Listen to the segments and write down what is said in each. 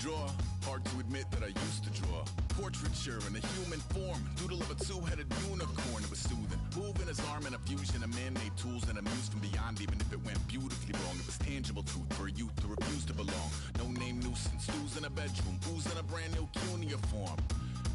draw. Hard to admit that I used to draw. Portraiture in a human form. Doodle of a two-headed unicorn. It was soothing. Moving his arm in a fusion of man-made tools and a muse from beyond. Even if it went beautifully wrong, it was tangible truth for a youth to refuse to belong. No-name nuisance. Stews in a bedroom. Booze in a brand new cuneiform.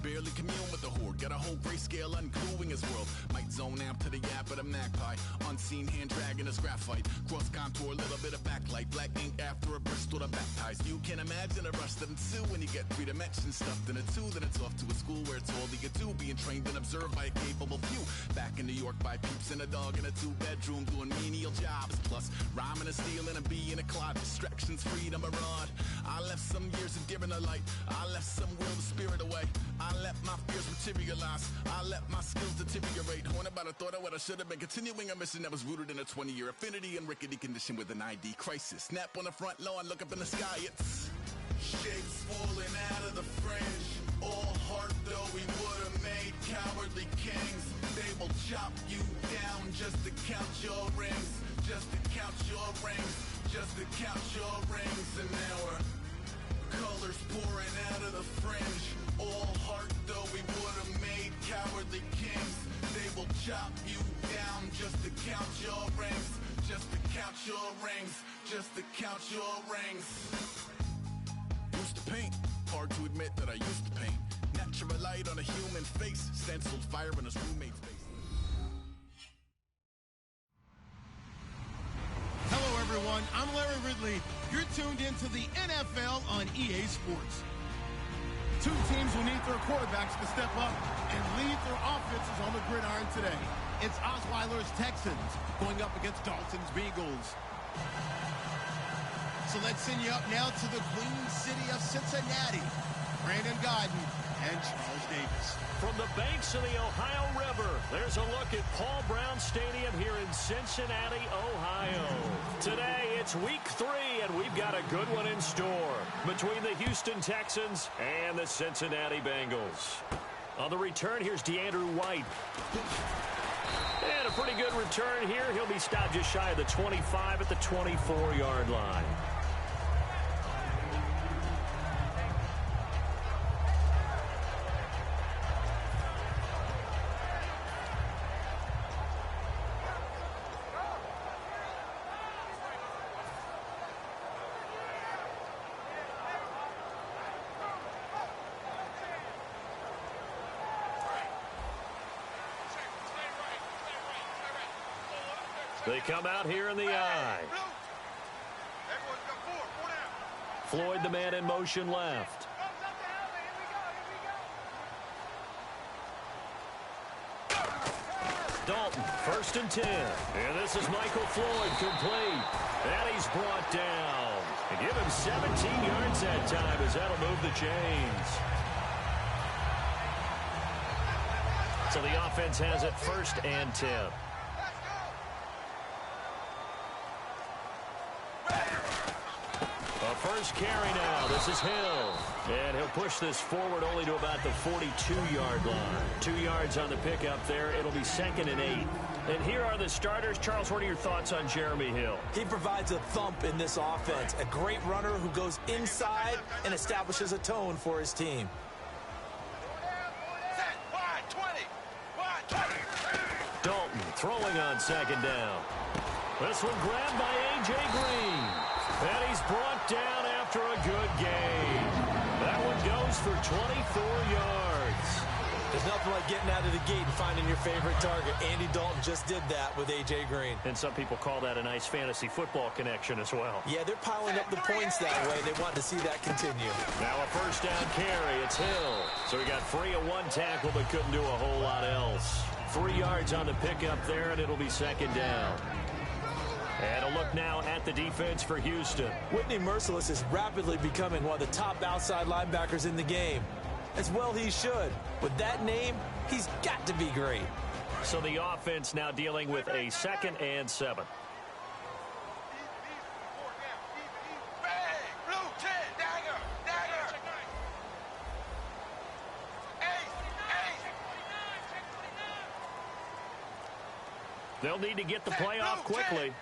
Barely commune with the horde. Got a whole grayscale ungluing his world. Might zone amp to the yap of the magpie. Unseen hand dragging his graphite. Cross contour, little bit of backlight. Black ink after a Bristol to baptize. You can imagine a rush that ensue when you get three dimensions stuffed in a two. Then it's off to a school where it's all you can do. Being trained and observed by a capable few. Back in New York by peeps and a dog in a two-bedroom doing menial jobs. Plus rhyming and stealing and being a clod. Distractions, freedom, a rod. I left some years of giving a light. I left some will the spirit away. I let my fears materialize. I let my skills deteriorate. Haunted by the thought of what I should have been. Continuing a mission that was rooted in a 20-year affinity and rickety condition with an ID crisis. Snap on the front lawn, look up in the sky. It's shapes falling out of the fringe. All heart though we would have made cowardly kings. They will chop you down just to count your rings. Just to count your rings. Just to count your rings. And now we're colors pouring out of the fringe. All heart though we would have made cowardly kings. They will chop you down just to count your rings. Just to count your rings. Just to count your rings. Used to paint. Hard to admit that I used to paint. Natural light on a human face. Stenciled fire in his roommate's face. Hello everyone, I'm Larry Ridley. You're tuned into the NFL on EA Sports. Two teams will need their quarterbacks to step up and lead their offenses on the gridiron today. It's Osweiler's Texans going up against Dalton's Beagles. So let's send you up now to the Queen City of Cincinnati. Brandon Godden and Charles Davis. From the banks of the Ohio River, there's a look at Paul Brown Stadium here in Cincinnati, Ohio. Today, it's week 3, and we've got a good one in store between the Houston Texans and the Cincinnati Bengals. On the return, here's DeAndre White. And a pretty good return here. He'll be stopped just shy of the 25 at the 24-yard line. They come out here in the I. Floyd, the man in motion left. Dalton, 1st and 10. And this is Michael Floyd, complete. And he's brought down. And give him 17 yards that time as that'll move the chains. So the offense has it 1st and 10. First carry now. This is Hill. And he'll push this forward only to about the 42-yard line. 2 yards on the pickup there. It'll be 2nd and 8. And here are the starters. Charles, what are your thoughts on Jeremy Hill? He provides a thump in this offense. A great runner who goes inside and establishes a tone for his team. Dalton throwing on 2nd down. This one grabbed by A.J. Green. And he's brought down after a good gain. That one goes for 24 yards. There's nothing like getting out of the gate and finding your favorite target. Andy Dalton just did that with A.J. Green. And some people call that a nice fantasy football connection as well. Yeah, they're piling up the points that way. They want to see that continue. Now a 1st down carry. It's Hill. So he got free of 1 tackle but couldn't do a whole lot else. 3 yards on the pickup there, and it'll be 2nd down. And a look now at the defense for Houston. Whitney Merciless is rapidly becoming one of the top outside linebackers in the game. As well he should. With that name, he's got to be great. So the offense now dealing with a 2nd and 7. They'll need to get the play off quickly.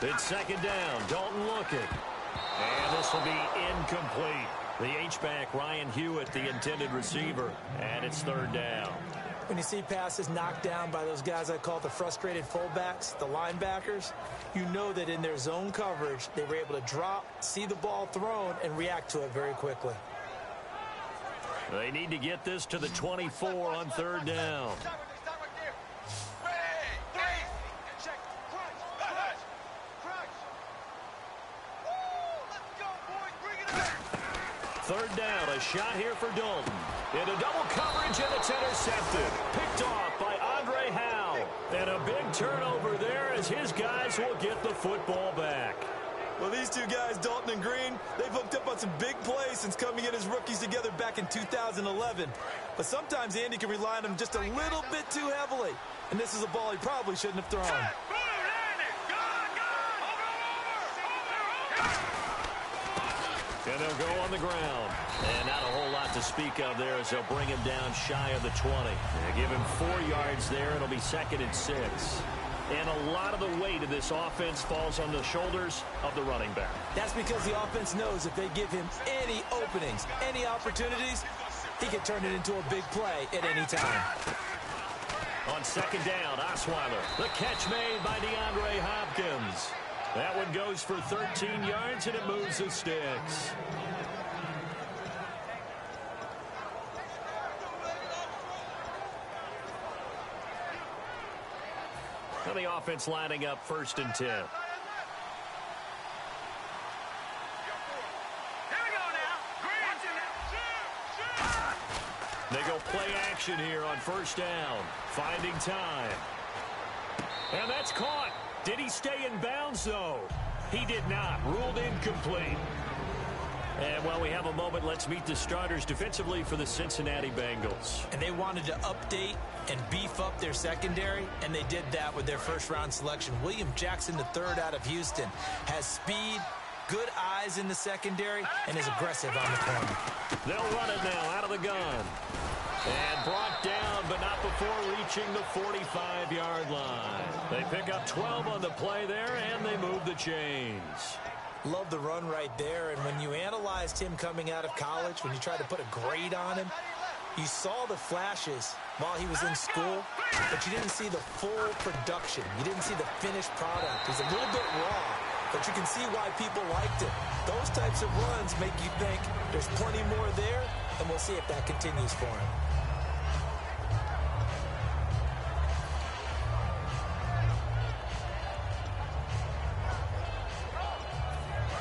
It's 2nd down. Dalton looking. And this This will be incomplete. The H-back, Ryan Hewitt, the intended receiver, and it's third down. When you see passes knocked down by those guys I call the frustrated fullbacks, the linebackers, you know that in their zone coverage, they were able to drop, see the ball thrown, and react to it very quickly. They need to get this to the 24 on third down. Third down, a shot here for Dalton. Into double coverage, and it's intercepted. Picked off by Andre Howe. And a big turnover there as his guys will get the football back. Well, these two guys, Dalton and Green, they've hooked up on some big plays since coming in as rookies together back in 2011. But sometimes Andy can rely on them just a little bit too heavily. And this is a ball he probably shouldn't have thrown. And they'll go on the ground. And not a whole lot to speak of there as they'll bring him down shy of the 20. They give him 4 yards there. It'll be 2nd and 6. And a lot of the weight of this offense falls on the shoulders of the running back. That's because the offense knows if they give him any openings, any opportunities, he can turn it into a big play at any time. On 2nd down, Osweiler. The catch made by DeAndre Hopkins. That one goes for 13 yards, and it moves the sticks. Now the offense lining up 1st and 10. They go play action here on 1st down. Finding time. And that's caught. Did he stay in bounds, though? He did not. Ruled incomplete. And while we have a moment, let's meet the starters defensively for the Cincinnati Bengals. And they wanted to update and beef up their secondary, and they did that with their first-round selection. William Jackson III out of Houston has speed, good eyes in the secondary, and is aggressive on the corner. They'll run it now out of the gun. And brought down, but not before reaching the 45-yard line. They pick up 12 on the play there, and they move the chains. Love the run right there, and when you analyzed him coming out of college, when you tried to put a grade on him, you saw the flashes while he was in school, but you didn't see the full production. You didn't see the finished product. He's a little bit raw, but you can see why people liked him. Those types of runs make you think there's plenty more there, and we'll see if that continues for him.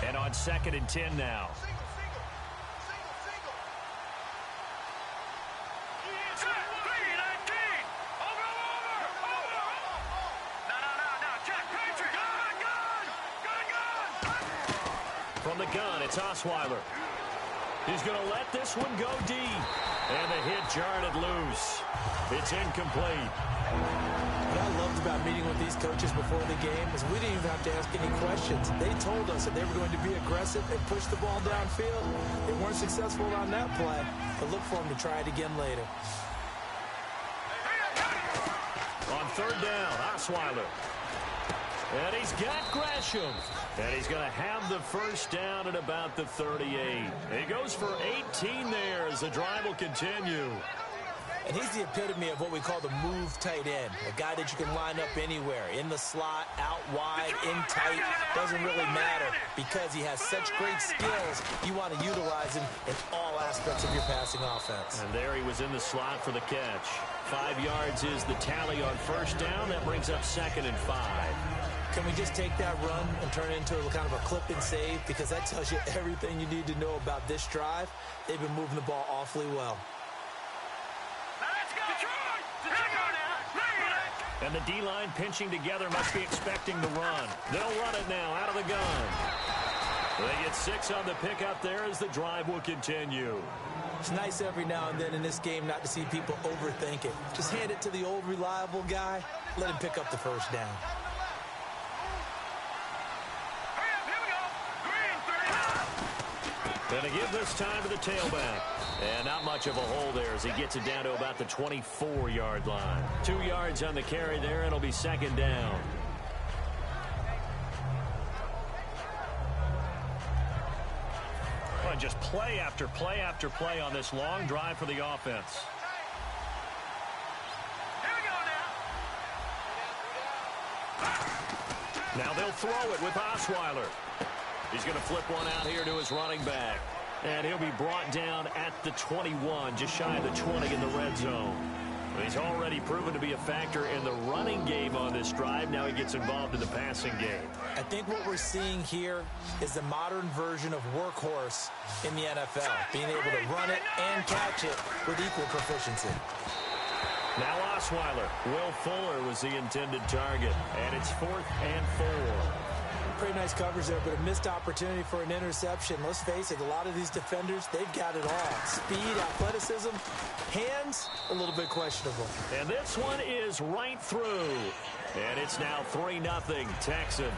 And on 2nd and 10 now. From the gun, it's Osweiler. He's going to let this one go deep. And the hit jarred it loose. It's incomplete. What I loved about meeting with these coaches before the game is we didn't even have to ask any questions. They told us that they were going to be aggressive and push the ball downfield. They weren't successful on that play, but look for them to try it again later. On 3rd down, Osweiler. And he's got Gresham. And he's going to have the 1st down at about the 38. He goes for 18 there as the drive will continue. And he's the epitome of what we call the move tight end. A guy that you can line up anywhere. In the slot, out wide, in tight. Doesn't really matter because he has such great skills. You want to utilize him in all aspects of your passing offense. And there he was in the slot for the catch. 5 yards is the tally on 1st down. That brings up 2nd and 5. Can we just take that run and turn it into a kind of a clip and save? Because that tells you everything you need to know about this drive. They've been moving the ball awfully well. And the D-line pinching together must be expecting the run. They'll run it now out of the gun. They get 6 on the pickup there as the drive will continue. It's nice every now and then in this game not to see people overthink it. Just hand it to the old reliable guy. Let him pick up the 1st down. Going to give this time to the tailback. And not much of a hole there as he gets it down to about the 24-yard line. 2 yards on the carry there, and it'll be 2nd down. on just play after play after play on this long drive for the offense. Now they'll throw it with Osweiler. He's going to flip one out here to his running back. And he'll be brought down at the 21, just shy of the 20 in the red zone. He's already proven to be a factor in the running game on this drive. Now he gets involved in the passing game. I think what we're seeing here is the modern version of workhorse in the NFL, being able to run it and catch it with equal proficiency. Now Osweiler. Will Fuller was the intended target, and it's 4th and 4. Pretty nice coverage there, but a missed opportunity for an interception. Let's face it, a lot of these defenders, they've got it all. Speed, athleticism, hands, a little bit questionable. And this one is right through. And it's now 3-0 Texans.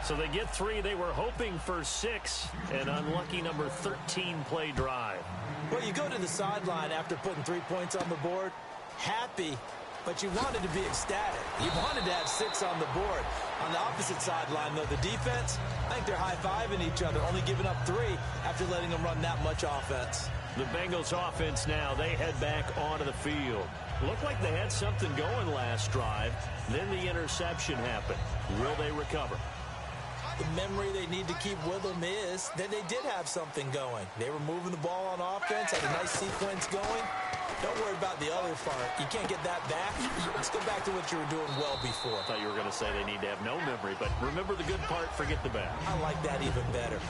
So they get 3. They were hoping for 6. An unlucky number 13 play drive. Well, you go to the sideline after putting 3 points on the board, happy, but you wanted to be ecstatic. You wanted to have 6 on the board. On the opposite sideline, though, the defense, I think they're high-fiving each other, only giving up 3 after letting them run that much offense. The Bengals offense now, they head back onto the field. Looked like they had something going last drive. Then the interception happened. Will they recover? The memory they need to keep with them is that they did have something going. They were moving the ball on offense, had a nice sequence going. Don't worry about the other part. You can't get that back. Let's go back to what you were doing well before. I thought you were going to say they need to have no memory, but remember the good part, forget the bad. I like that even better.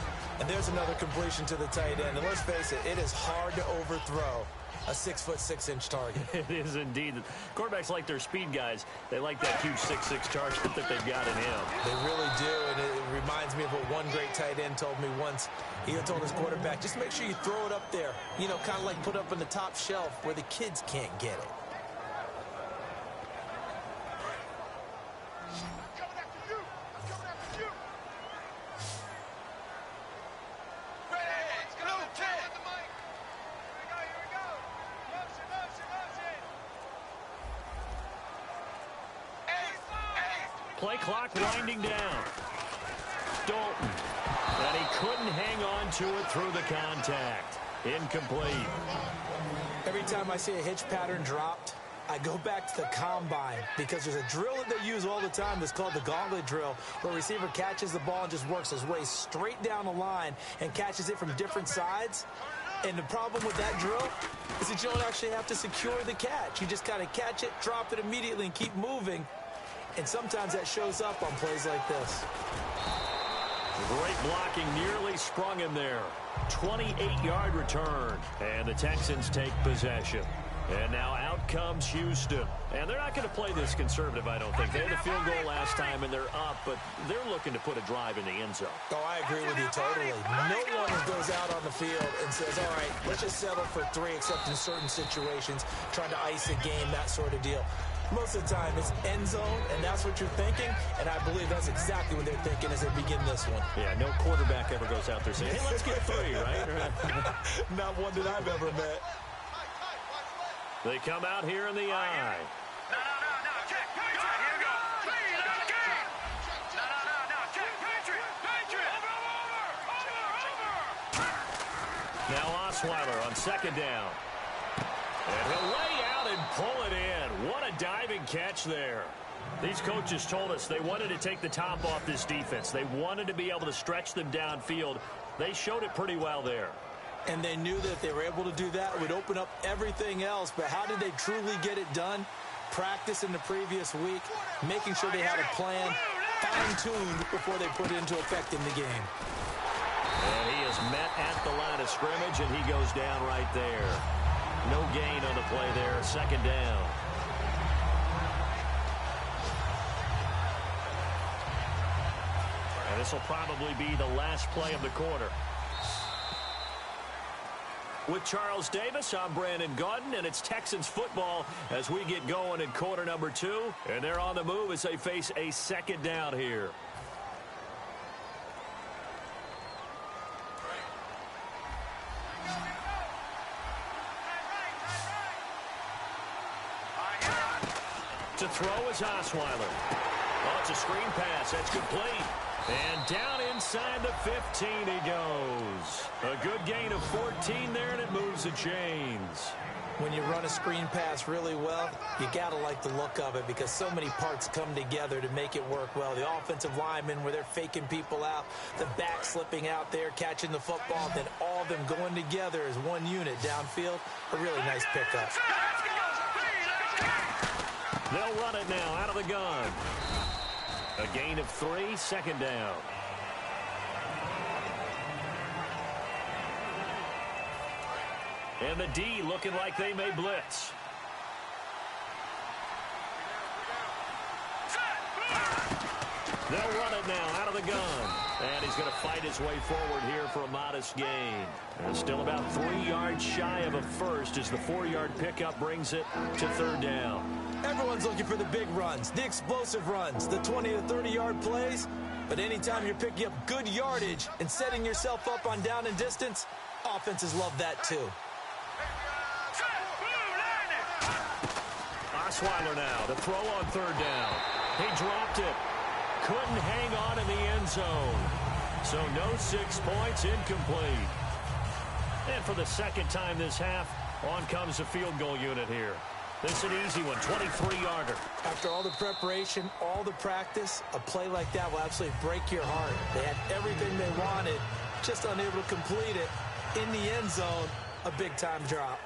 And there's another completion to the tight end. And let's face it, it is hard to overthrow a 6'6" target. It is indeed. Quarterbacks like their speed guys. They like that huge 6'6" target that they've got in him. They really do, and it reminds me of what one great tight end told me once. He told his quarterback, just make sure you throw it up there. You know, kind of like put up on the top shelf where the kids can't get it. Play clock winding down. Dalton. And he couldn't hang on to it through the contact. Incomplete. Every time I see a hitch pattern dropped, I go back to the combine because there's a drill that they use all the time that's called the gauntlet drill, where a receiver catches the ball and just works his way straight down the line and catches it from different sides. And the problem with that drill is that you don't actually have to secure the catch. You just kind of catch it, drop it immediately, and keep moving. And sometimes that shows up on plays like this. Great blocking, nearly sprung him there. 28-yard return, and the Texans take possession. And now out comes Houston. And they're not going to play this conservative, I don't think. They had the field goal last time, and they're up, but they're looking to put a drive in the end zone. Oh, I agree with you totally. No one goes out on the field and says, all right, let's just settle for 3, except in certain situations, trying to ice a game, that sort of deal. Most of the time, it's end zone, and that's what you're thinking, and I believe that's exactly what they're thinking as they begin this one. Yeah, no quarterback ever goes out there saying, hey, let's get 3, right? Not one that I've ever met. They come out here in the eye. No, check, Patriot, here we go. Please, let's go. No, check, Patriot. Over. Now Osweiler on 2nd down. And he'll lay out and pull it in. What a diving catch there. These coaches told us they wanted to take the top off this defense. They wanted to be able to stretch them downfield. They showed it pretty well there. And they knew that if they were able to do that, it would open up everything else. But how did they truly get it done? Practice in the previous week, making sure they had a plan, fine-tuned before they put it into effect in the game. And he is met at the line of scrimmage, and he goes down right there. No gain on the play there, 2nd down. And this will probably be the last play of the quarter. With Charles Davis, I'm Brandon Gaudin, and it's Texans football as we get going in quarter number 2. And they're on the move as they face a 2nd down here. To throw is Osweiler. Oh, it's a screen pass. That's complete. And down inside the 15 he goes. A good gain of 14 there, and it moves the chains. When you run a screen pass really well, you got to like the look of it because so many parts come together to make it work well. The offensive linemen, where they're faking people out, the back slipping out there, catching the football, then all of them going together as one unit downfield. A really nice pickup. They'll run it now out of the gun. A gain of 3, second down. And the D looking like they may blitz. They'll run it now out of the gun. And he's going to fight his way forward here for a modest gain. And still about 3 yards shy of a first as the 4-yard pickup brings it to third down. Everyone's looking for the big runs, the explosive runs, the 20 to 30-yard plays. But anytime you're picking up good yardage and setting yourself up on down and distance, offenses love that too. Osweiler now, the throw on third down. He dropped it. Couldn't hang on in the end zone. So no 6 points, incomplete. And for the second time this half, on comes the field goal unit here. This is an easy one, 23-yarder. After all the preparation, all the practice, a play like that will absolutely break your heart. They had everything they wanted, just unable to complete it. In the end zone, a big-time drop.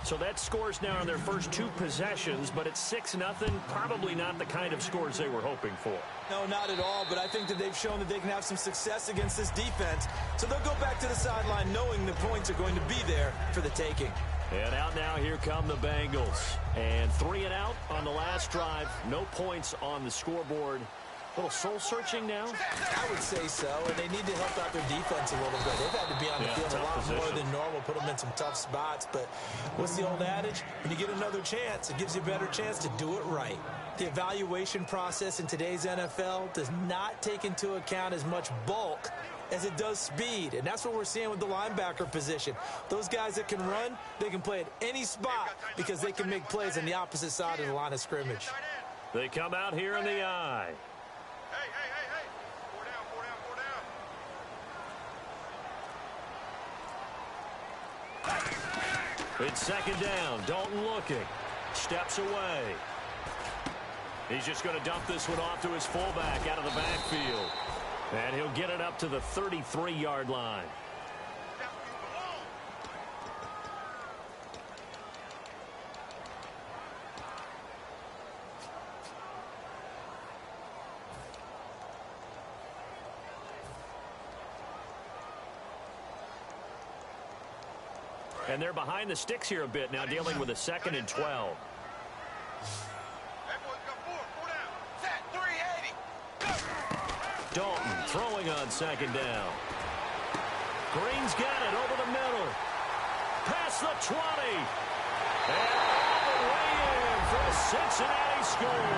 So that scores now on their first 2 possessions, but it's 6-0. Probably not the kind of scores they were hoping for. No, not at all, but I think that they've shown that they can have some success against this defense. So they'll go back to the sideline knowing the points are going to be there for the taking. And out now, here come the Bengals. And 3 and out on the last drive. No points on the scoreboard. A little soul-searching now? I would say so, and they need to help out their defense a little bit. They've had to be on the field a lot more than normal, put them in some tough spots. But what's the old adage? When you get another chance, it gives you a better chance to do it right. The evaluation process in today's NFL does not take into account as much bulk as it does speed, and that's what we're seeing with the linebacker position. Those guys that can run, they can play at any spot because they can make plays on the opposite side of the line of scrimmage. They come out here in the eye. Hey. 4 down. It's second down. Dalton looking. Steps away. He's just going to dump this one off to his fullback out of the backfield. And he'll get it up to the 33-yard line. And they're behind the sticks here a bit now, dealing with a 2nd and 12. Dalton throwing on second down. Green's got it over the middle. Past the 20. And all the way in for a Cincinnati score.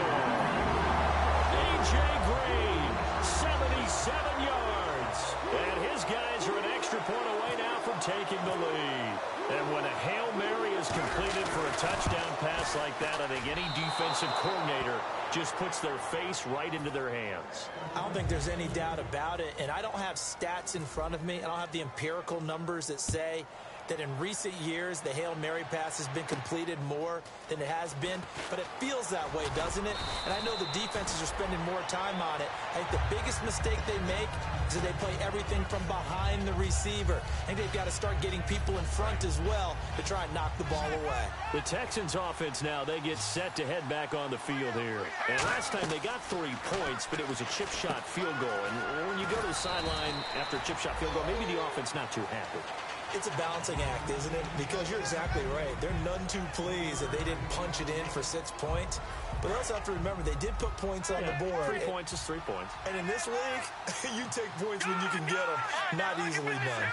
A.J. Green, 77 yards. And his guys are an extra point away now from taking the lead. And when a Hail Mary is completed for a touchdown pass like that, I think any defensive coordinator just puts their face right into their hands. I don't think there's any doubt about it, and I don't have stats in front of me. I don't have the empirical numbers that say that in recent years the Hail Mary pass has been completed more than it has been, but it feels that way, doesn't it? And I know the defenses are spending more time on it. I think the biggest mistake they make is that they play everything from behind the receiver. I think they've got to start getting people in front as well to try and knock the ball away. The Texans offense now, they get set to head back on the field here. And last time they got 3 points, but it was a chip shot field goal. And when you go to the sideline after a chip shot field goal, maybe the offense not too happy. It's a balancing act, isn't it? Because you're exactly right. They're none too pleased that they didn't punch it in for 6 points. But they also have to remember they did put points on the board. 3 points is 3 points. And in this league, you take points when you can get them. Not easily done.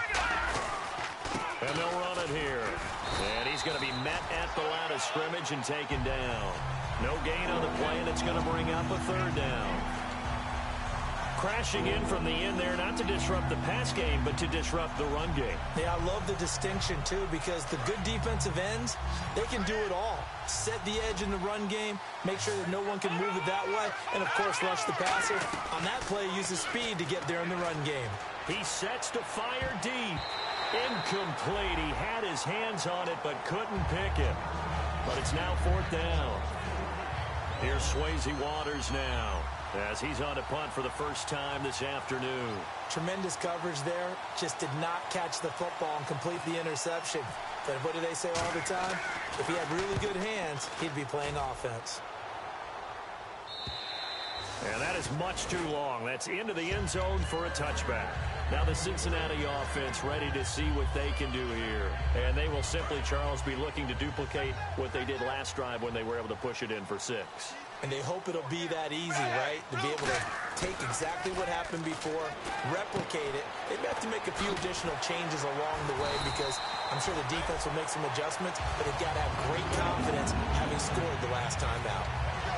And they'll run it here. And he's going to be met at the line of scrimmage and taken down. No gain on the play, and it's going to bring up a 3rd down. Crashing in from the end there, not to disrupt the pass game, but to disrupt the run game. Yeah, I love the distinction, too, because the good defensive ends, they can do it all. Set the edge in the run game, make sure that no one can move it that way, and, of course, rush the passer. On that play, use his speed to get there in the run game. He sets to fire deep. Incomplete. He had his hands on it but couldn't pick it. But it's now 4th down. Here's Swayze Waters now as he's on a punt for the first time this afternoon. Tremendous coverage there. Just did not catch the football and complete the interception. But what do they say all the time? If he had really good hands, he'd be playing offense. And that is much too long. That's into the end zone for a touchback. Now the Cincinnati offense ready to see what they can do here. And they will simply, Charles, be looking to duplicate what they did last drive when they were able to push it in for 6. And they hope it'll be that easy, right? To be able to take exactly what happened before, replicate it. They may have to make a few additional changes along the way because I'm sure the defense will make some adjustments, but they've got to have great confidence having scored the last time out.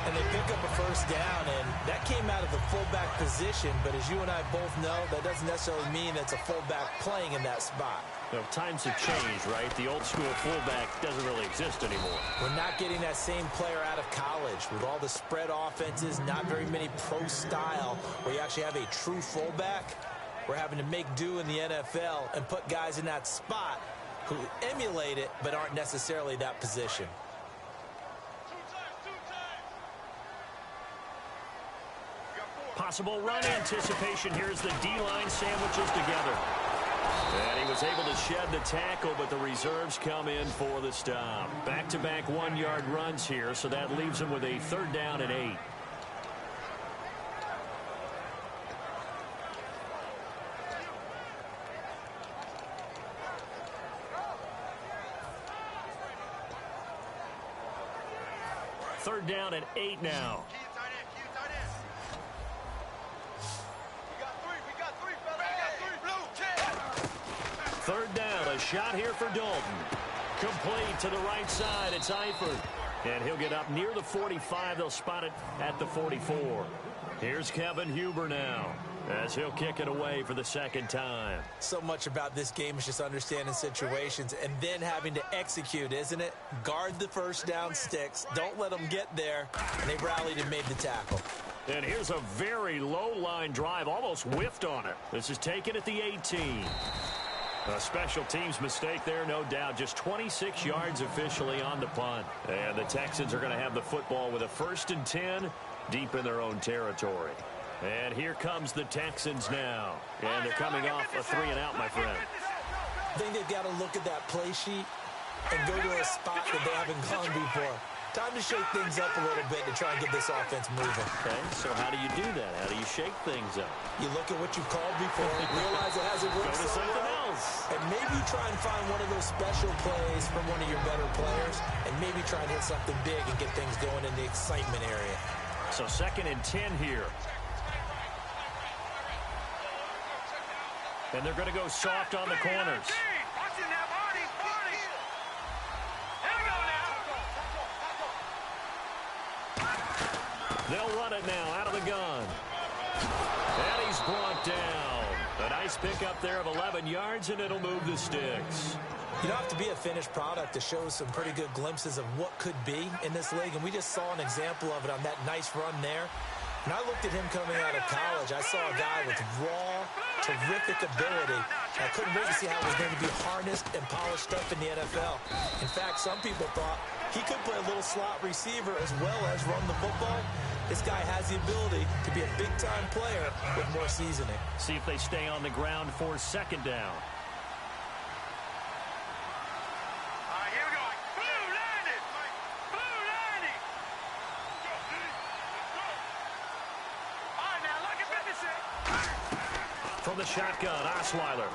And they pick up a first down, and that came out of the fullback position. But as you and I both know, that doesn't necessarily mean that's a fullback playing in that spot. Well, times have changed, right? The old school fullback doesn't really exist anymore. We're not getting that same player out of college. With all the spread offenses, not very many pro style, where you actually have a true fullback. We're having to make do in the NFL and put guys in that spot who emulate it but aren't necessarily that position. Possible run anticipation. Here's the D-line sandwiches together. And he was able to shed the tackle, but the reserves come in for the stop. Back-to-back 1-yard runs here, so that leaves him with a 3rd down and 8. Third down and 8 now. 3rd down, a shot here for Dalton. Complete to the right side, it's Eifert. And he'll get up near the 45. They'll spot it at the 44. Here's Kevin Huber now as he'll kick it away for the 2nd time. So much about this game is just understanding situations and then having to execute, isn't it? Guard the first down sticks. Don't let them get there. And they rallied and made the tackle. And here's a very low-line drive, almost whiffed on it. This is taken at the 18. A special teams mistake there, no doubt. Just 26 yards officially on the punt. And the Texans are going to have the football with a 1st and 10 deep in their own territory. And here comes the Texans now. And they're coming off a 3-and-out, my friend. I think they've got to look at that play sheet and go to a spot that they haven't gone before. Time to shake things up a little bit to try and get this offense moving. Okay, so how do you do that? How do you shake things up? You look at what you've called before, realize it hasn't worked Go to so something well, else. and maybe try and find one of those special plays from one of your better players, and maybe try and hit something big and get things going in the excitement area. So 2nd and 10 here. And they're going to go soft on the corners. They'll run it now out of the gun. And he's brought down. A nice pickup there of 11 yards, and it'll move the sticks. You don't have to be a finished product to show some pretty good glimpses of what could be in this league, and we just saw an example of it on that nice run there. When I looked at him coming out of college, I saw a guy with raw, terrific ability. I couldn't wait to see how it was going to be harnessed and polished up in the NFL. In fact, some people thought he could play a little slot receiver as well as run the football. This guy has the ability to be a big-time player with more seasoning. See if they stay on the ground for 2nd down. Here we go. Blue landed. Blue landed. All right, now look at 56. From the shotgun, Osweiler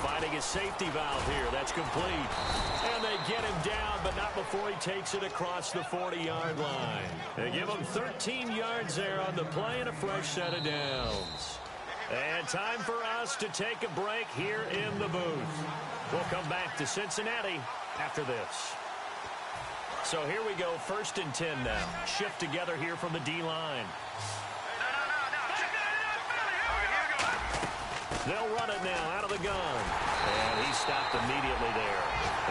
finding his safety valve here. That's complete. And they get him down, but not before he takes it across the 40-yard line. They give him 13 yards there on the play and a fresh set of downs. And time for us to take a break here in the booth. We'll come back to Cincinnati after this. So here we go, 1st and 10 now. Shift together here from the D-line. They'll run it now out of the gun. And he stopped immediately there.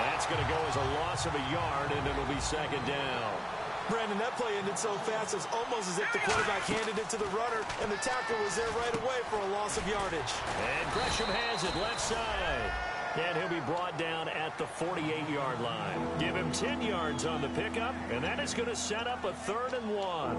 That's going to go as a loss of a yard, and it'll be 2nd down. Brandon, that play ended so fast, it's almost as if the quarterback handed it to the runner, and the tackle was there right away for a loss of yardage. And Gresham has it left side. And he'll be brought down at the 48-yard line. Give him 10 yards on the pickup, and that is going to set up a 3rd and 1.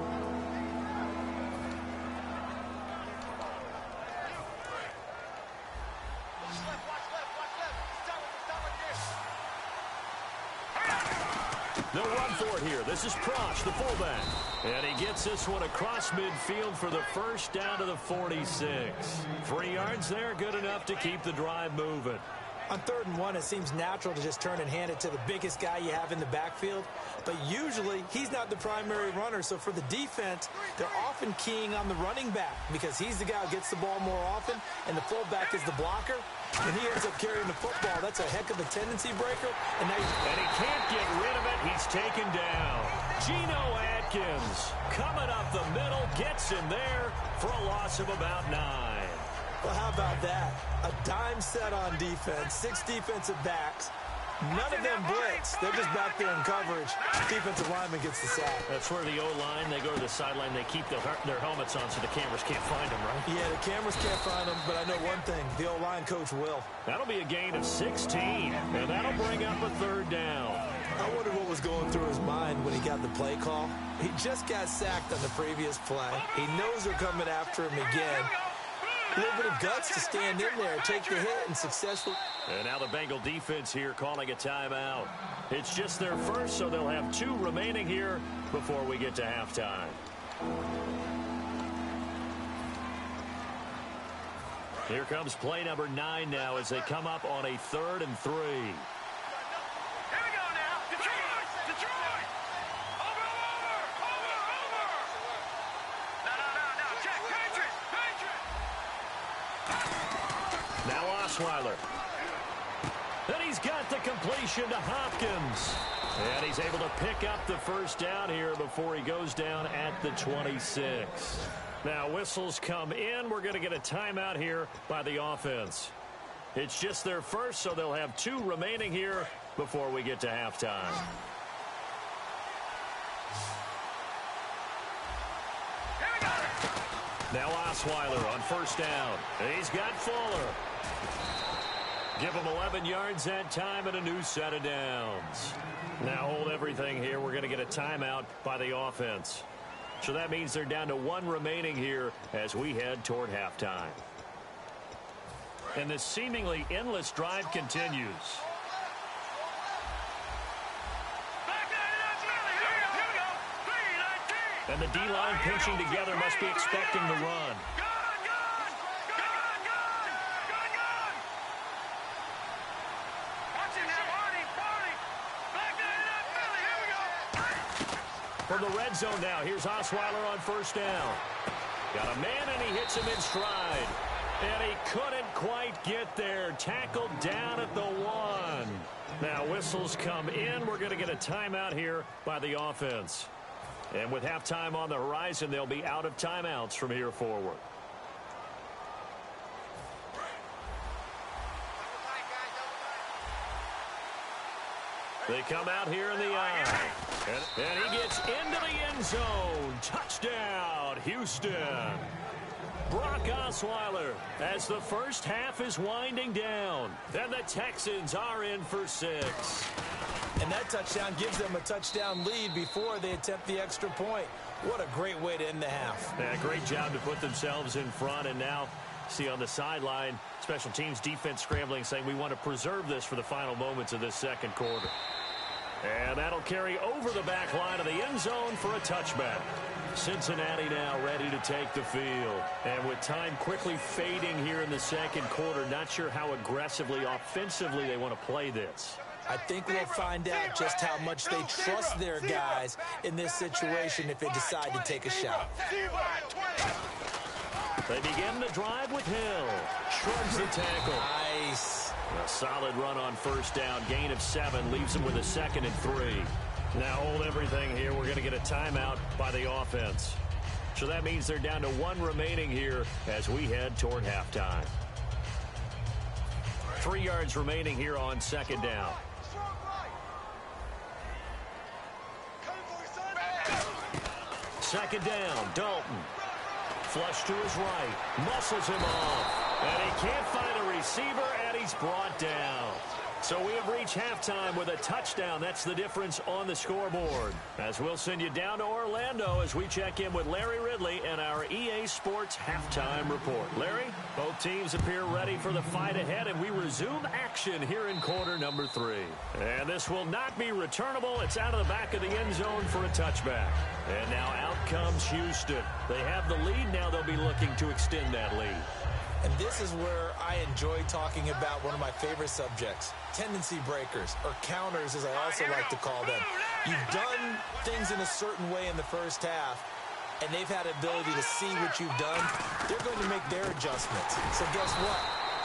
They'll run for it here. This is Prosh, the fullback. And he gets this one across midfield for the first down to the 46. 3 yards there, good enough to keep the drive moving. On 3rd and 1, it seems natural to just turn and hand it to the biggest guy you have in the backfield. But usually, he's not the primary runner. So for the defense, they're often keying on the running back because he's the guy who gets the ball more often, and the fullback is the blocker. And he ends up carrying the football. That's a heck of a tendency breaker. And he can't get rid of it. He's taken down. Geno Atkins coming up the middle, gets in there for a loss of about 9. Well, how about that? A dime set on defense, 6 defensive backs. None of them blitz. They're just back there in coverage. Defensive lineman gets the sack. That's where the O-line, they go to the sideline, they keep their helmets on so the cameras can't find them, right? Yeah, the cameras can't find them, but I know one thing. The O-line coach will. That'll be a gain of 16, and that'll bring up a 3rd down. I wonder what was going through his mind when he got the play call. He just got sacked on the previous play. He knows they're coming after him again. A little bit of guts to stand in there, take the hit, and successful. And now the Bengal defense here calling a timeout. It's just their first, so they'll have 2 remaining here before we get to halftime. Here comes play number 9 now as they come up on a 3rd and 3. Osweiler. Then he's got the completion to Hopkins. And he's able to pick up the first down here before he goes down at the 26. Now whistles come in. We're going to get a timeout here by the offense. It's just their first, so they'll have 2 remaining here before we get to halftime. Now Osweiler on first down. He's got Fuller. Give him 11 yards that time and a new set of downs. Now hold everything here. We're going to get a timeout by the offense. So that means they're down to 1 remaining here as we head toward halftime. And this seemingly endless drive continues. And the D-line pinching together must be expecting the run. From the red zone now, here's Osweiler on first down. Got a man, and he hits him in stride. And he couldn't quite get there. Tackled down at the 1. Now whistles come in. We're going to get a timeout here by the offense. And with halftime on the horizon, they'll be out of timeouts from here forward. They come out here in the eye. And he gets into the end zone. Touchdown, Houston. Brock Osweiler as the first half is winding down. And the Texans are in for 6. And that touchdown gives them a touchdown lead before they attempt the extra point. What a great way to end the half. Yeah, great job to put themselves in front. And now, see on the sideline, special teams defense scrambling, saying we want to preserve this for the final moments of this second quarter. And that'll carry over the back line of the end zone for a touchback. Cincinnati now ready to take the field. And with time quickly fading here in the second quarter, not sure how aggressively, offensively they want to play this. I think we'll find out just how much they trust their guys in this situation if they decide to take a shot. They begin the drive with Hill. Shrugs the tackle. Nice. A solid run on first down. Gain of 7 leaves them with a 2nd and 3. Now hold everything here. We're going to get a timeout by the offense. So that means they're down to 1 remaining here as we head toward halftime. 3 yards remaining here on second down. Second down, Dalton. Flush to his right. Muscles him off. And he can't find a receiver, and he's brought down. So we have reached halftime with a touchdown. That's the difference on the scoreboard. As we'll send you down to Orlando as we check in with Larry Ridley and our EA Sports halftime report. Larry, both teams appear ready for the fight ahead, and we resume action here in quarter number 3. And this will not be returnable. It's out of the back of the end zone for a touchback. And now out comes Houston. They have the lead. Now they'll be looking to extend that lead. And this is where I enjoy talking about one of my favorite subjects, tendency breakers, or counters as I also like to call them. You've done things in a certain way in the first half, and they've had the ability to see what you've done. They're going to make their adjustments. So guess what?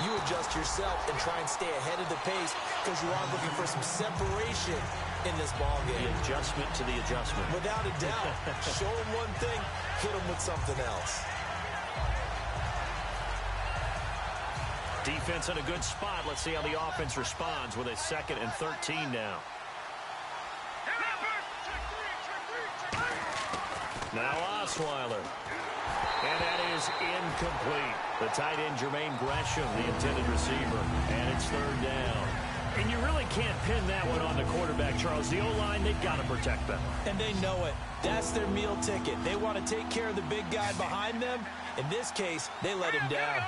You adjust yourself and try and stay ahead of the pace because you are looking for some separation in this ball game. The adjustment to the adjustment. Without a doubt. Show them one thing, hit them with something else. Defense in a good spot. Let's see how the offense responds with a 2nd and 13 now. Now Osweiler. And that is incomplete. The tight end, Jermaine Gresham, the intended receiver. And it's 3rd down. And you really can't pin that one on the quarterback, Charles. The O-line, they've got to protect them. And they know it. That's their meal ticket. They want to take care of the big guy behind them. In this case, they let him down.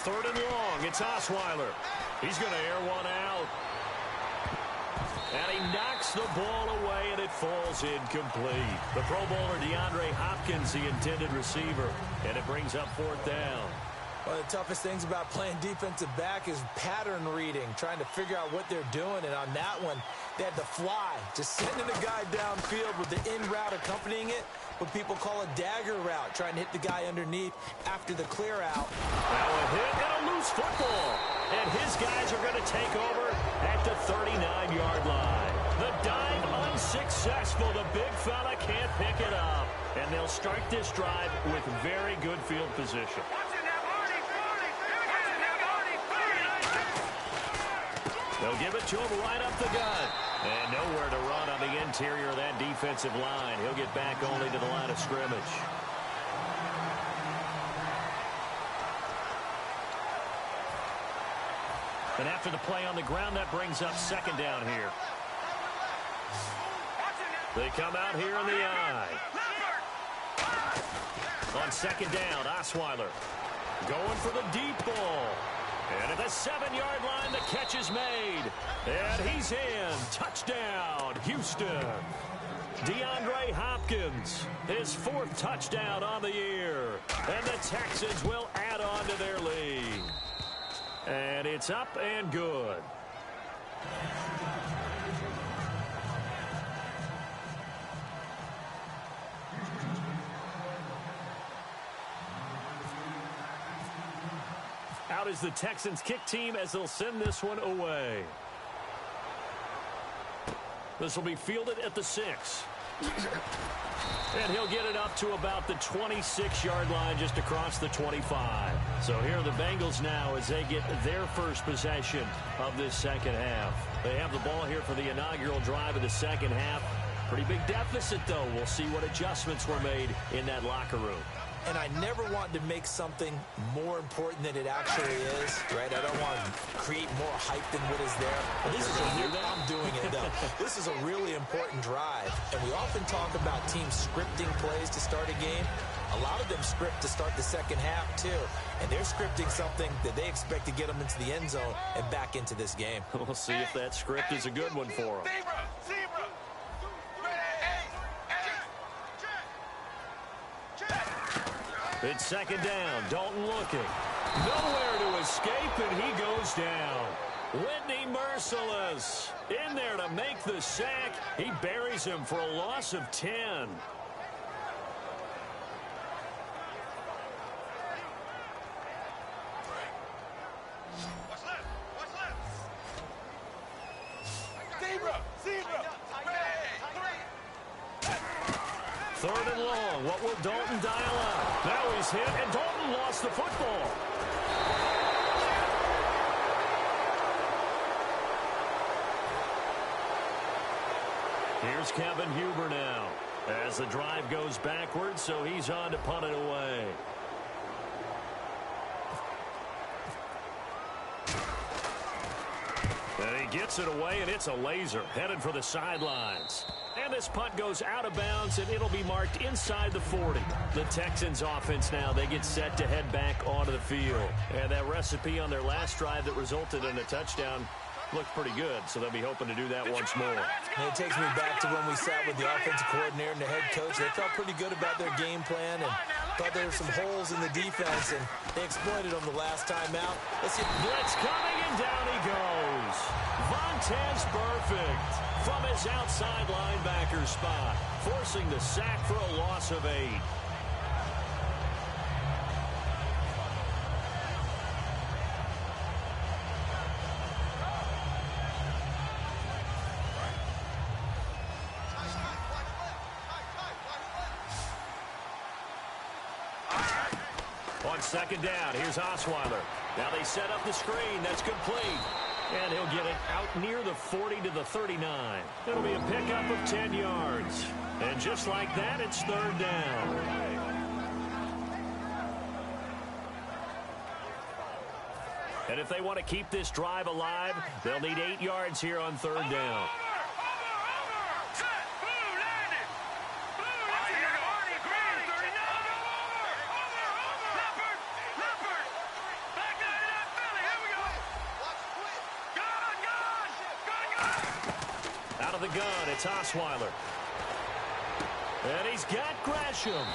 3rd and long. It's Osweiler. He's going to air one out. And he knocks the ball away, and it falls incomplete. The Pro Bowler DeAndre Hopkins, the intended receiver. And it brings up 4th down. One of the toughest things about playing defensive back is pattern reading, trying to figure out what they're doing. And on that one, they had the fly, just sending the guy downfield with the in route accompanying it. What people call a dagger route, trying to hit the guy underneath after the clear out. Now a hit and a loose football. And his guys are going to take over at the 39-yard line. The dive unsuccessful. The big fella can't pick it up. And they'll start this drive with very good field position. They'll give it to him right up the gut. And nowhere to run on the interior of that defensive line. He'll get back only to the line of scrimmage. And after the play on the ground, that brings up 2nd down here. They come out here in the eye. On 2nd down, Osweiler going for the deep ball. And at the 7-yard line, the catch is made. And he's in. Touchdown, Houston. DeAndre Hopkins, his 4th touchdown on the year. And the Texans will add on to their lead. And it's up and good. Out is the Texans kick team as they'll send this one away. This will be fielded at the 6. And he'll get it up to about the 26-yard line just across the 25. So here are the Bengals now as they get their first possession of this 2nd half. They have the ball here for the inaugural drive of the 2nd half. Pretty big deficit, though. We'll see what adjustments were made in that locker room. And I never want to make something more important than it actually is, right? I don't want to create more hype than what is there. But this is I'm doing it, though. This is a really important drive. And we often talk about teams scripting plays to start a game. A lot of them script to start the 2nd half, too. And they're scripting something that they expect to get them into the end zone and back into this game. We'll see if that script is a good one for them. It's 2nd down. Dalton looking. Nowhere to escape, and he goes down. Whitney Merciless in there to make the sack. He buries him for a loss of 10. Third and long. What will Dalton dial up? Now he's hit, and Dalton lost the football. Here's Kevin Huber now as the drive goes backwards, so he's on to punt it away. He gets it away, and it's a laser headed for the sidelines. And this punt goes out of bounds, and it'll be marked inside the 40. The Texans offense now, they get set to head back onto the field. And that recipe on their last drive that resulted in a touchdown looked pretty good, so they'll be hoping to do that once more. And it takes me back to when we sat with the offensive coordinator and the head coach. They felt pretty good about their game plan and thought there were some holes in the defense, and they exploited them the last time out. Let's see. Blitz coming, and down he goes. Vontaze Burfict from his outside linebacker spot, forcing the sack for a loss of 8. On second down, here's Osweiler. Now they set up the screen. That's complete. And he'll get it out near the 40 to the 39. It'll be a pickup of 10 yards. And just like that, it's third down. And if they want to keep this drive alive, they'll need 8 yards here on third down. Out of the gun, it's Osweiler. And he's got Gresham.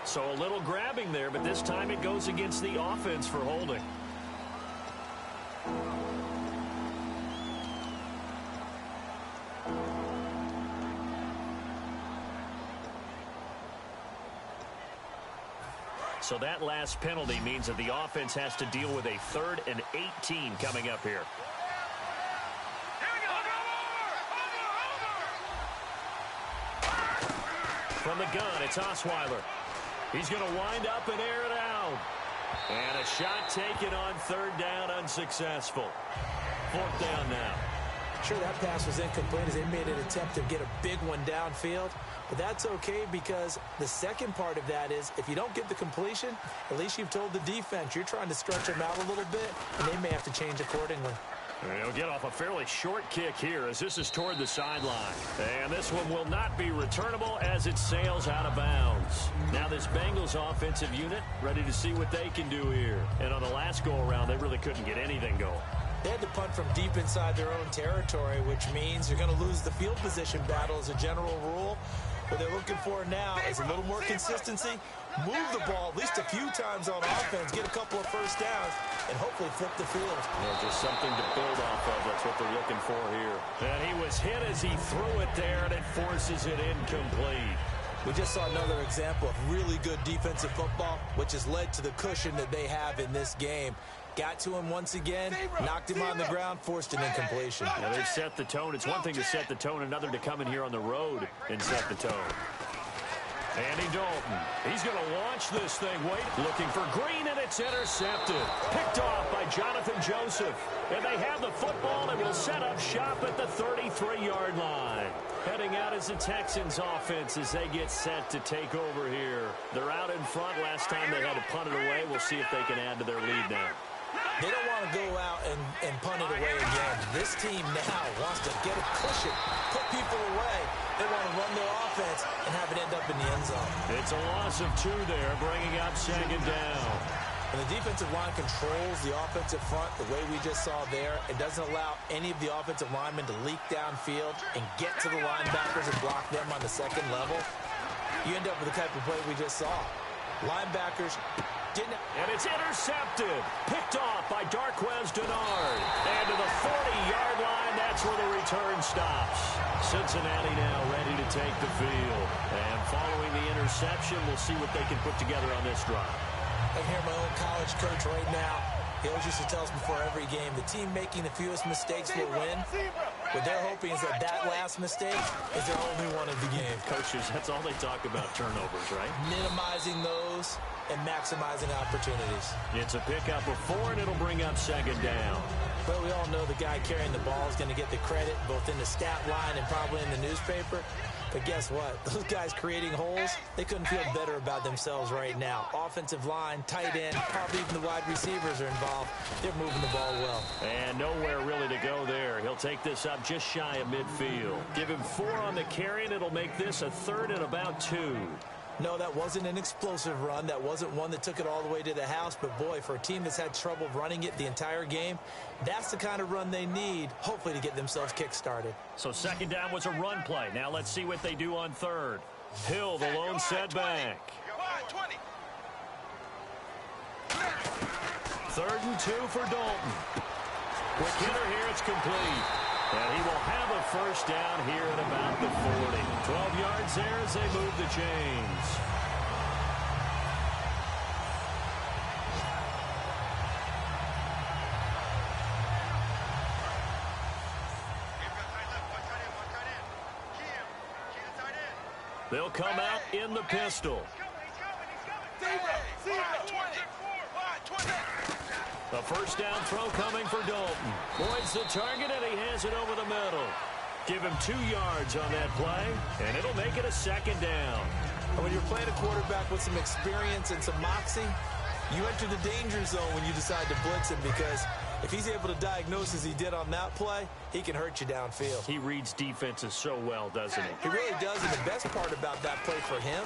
So a little grabbing there, but this time it goes against the offense for holding. So that last penalty means that the offense has to deal with a 3rd and 18 coming up here. From the gun, it's Osweiler. He's going to wind up and air it out. And a shot taken on third down, unsuccessful. 4th down now. Sure, that pass was incomplete as they made an attempt to get a big one downfield. But that's okay because the second part of that is if you don't get the completion, at least you've told the defense you're trying to stretch them out a little bit, and they may have to change accordingly. He'll get off a fairly short kick here as this is toward the sideline. And this one will not be returnable as it sails out of bounds. Now this Bengals offensive unit ready to see what they can do here. And on the last go-around, they really couldn't get anything going. They had to punt from deep inside their own territory, which means you're going to lose the field position battle as a general rule. What they're looking for now is a little more consistency, move the ball at least a few times on offense, get a couple of first downs, and hopefully flip the field. Yeah, just something to build off of. That's what they're looking for here. And he was hit as he threw it there, and it forces it incomplete. We just saw another example of really good defensive football, which has led to the cushion that they have in this game. Got to him once again, knocked him on the ground, forced an incompletion. Now they've set the tone. It's one thing to set the tone, another to come in here on the road and set the tone. Andy Dalton, he's going to launch this thing. Looking for Green, and it's intercepted. Picked off by Jonathan Joseph. And they have the football and will set up shop at the 33-yard line. Heading out is the Texans offense as they get set to take over here. They're out in front. Last time they had to punt it away. We'll see if they can add to their lead now. They don't want to go out and punt it away again. This team now wants to get a cushion, put people away. They want to run their offense and have it end up in the end zone. It's a loss of 2 there, bringing up second down. And the defensive line controls the offensive front the way we just saw there. It doesn't allow any of the offensive linemen to leak downfield and get to the linebackers and block them on the second level. You end up with the type of play we just saw. Linebackers didn't... And it's intercepted. Picked off by Darquez Denard. And to the 40-yard line, that's where the return stops. Cincinnati now ready to take the field. And following the interception, we'll see what they can put together on this drive. I hear my own college coach right now. He always used to tell us before every game, the team making the fewest mistakes will win. What they're hoping is that that last mistake is their only one of the game. Coaches, that's all they talk about, turnovers, right? Minimizing those and maximizing opportunities. It's a pickup of 4, and it'll bring up second down. But we all know the guy carrying the ball is going to get the credit both in the stat line and probably in the newspaper. But guess what? Those guys creating holes, they couldn't feel better about themselves right now. Offensive line, tight end, probably even the wide receivers are involved. They're moving the ball well. And nowhere really to go there. He'll take this up just shy of midfield. Give him 4 on the carry, and it'll make this a 3rd and about 2. No, that wasn't an explosive run. That wasn't one that took it all the way to the house. But, boy, for a team that's had trouble running it the entire game, that's the kind of run they need, hopefully, to get themselves kick-started. So 2nd down was a run play. Now let's see what they do on 3rd. Hill, the lone setback. 3rd and 2 for Dalton. Quick hitter here, it's complete. And he will have a 1st down here at about the 40. 12 yards there as they move the chains. They'll come out in the pistol. The 1st down throw coming for Dalton. Boyd's the target, and he has it over the middle. Give him 2 yards on that play, and it'll make it a 2nd down. And when you're playing a quarterback with some experience and some moxie, you enter the danger zone when you decide to blitz him, because if he's able to diagnose as he did on that play, he can hurt you downfield. He reads defenses so well, doesn't he? He really does, and the best part about that play for him,